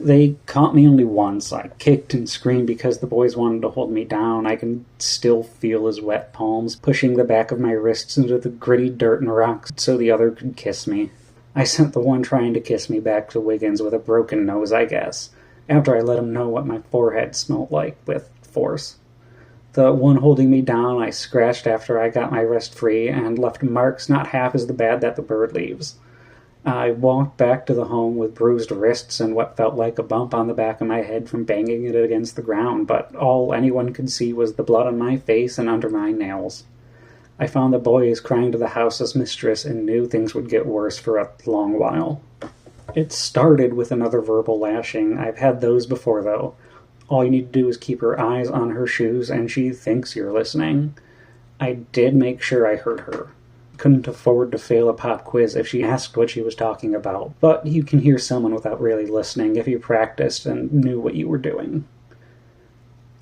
They caught me only once. I kicked and screamed because the boys wanted to hold me down. I can still feel his wet palms pushing the back of my wrists into the gritty dirt and rocks so the other could kiss me. I sent the one trying to kiss me back to Wiggins with a broken nose, I guess, after I let him know what my forehead smelled like with force. The one holding me down I scratched after I got my wrist free and left marks not half as bad that the bird leaves. I walked back to the home with bruised wrists and what felt like a bump on the back of my head from banging it against the ground, but all anyone could see was the blood on my face and under my nails. I found the boys crying to the house's mistress and knew things would get worse for a long while. It started with another verbal lashing. I've had those before, though. All you need to do is keep her eyes on her shoes and she thinks you're listening. I did make sure I heard her. Couldn't afford to fail a pop quiz if she asked what she was talking about, but you can hear someone without really listening if you practiced and knew what you were doing.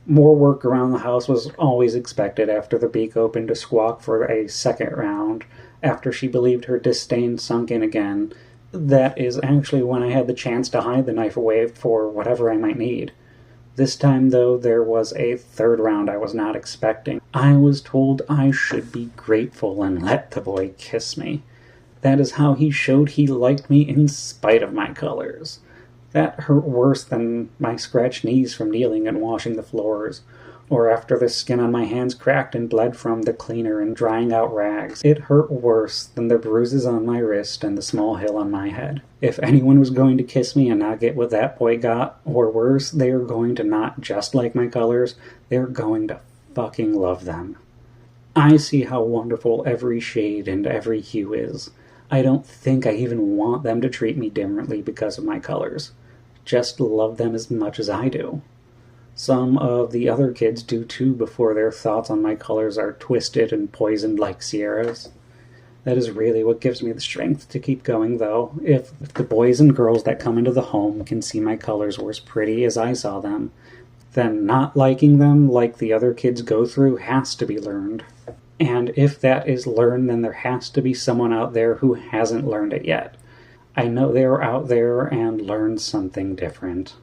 More work around the house was always expected after the beak opened to squawk for a second round, after she believed her disdain sunk in again. That is actually when I had the chance to hide the knife away for whatever I might need. This time, though, there was a third round I was not expecting. I was told I should be grateful and let the boy kiss me. That is how he showed he liked me in spite of my colors. That hurt worse than my scratched knees from kneeling and washing the floors, or after the skin on my hands cracked and bled from the cleaner and drying out rags. It hurt worse than the bruises on my wrist and the small hill on my head. If anyone was going to kiss me and not get what that boy got, or worse, they are going to not just like my colors, they're going to fucking love them. I see how wonderful every shade and every hue is. I don't think I even want them to treat me differently because of my colors. Just love them as much as I do. Some of the other kids do too before their thoughts on my colors are twisted and poisoned like Sierra's. That is really what gives me the strength to keep going, though. If the boys and girls that come into the home can see my colors were as pretty as I saw them, then not liking them like the other kids go through has to be learned. And if that is learned, then there has to be someone out there who hasn't learned it yet. I know they are out there and learned something different.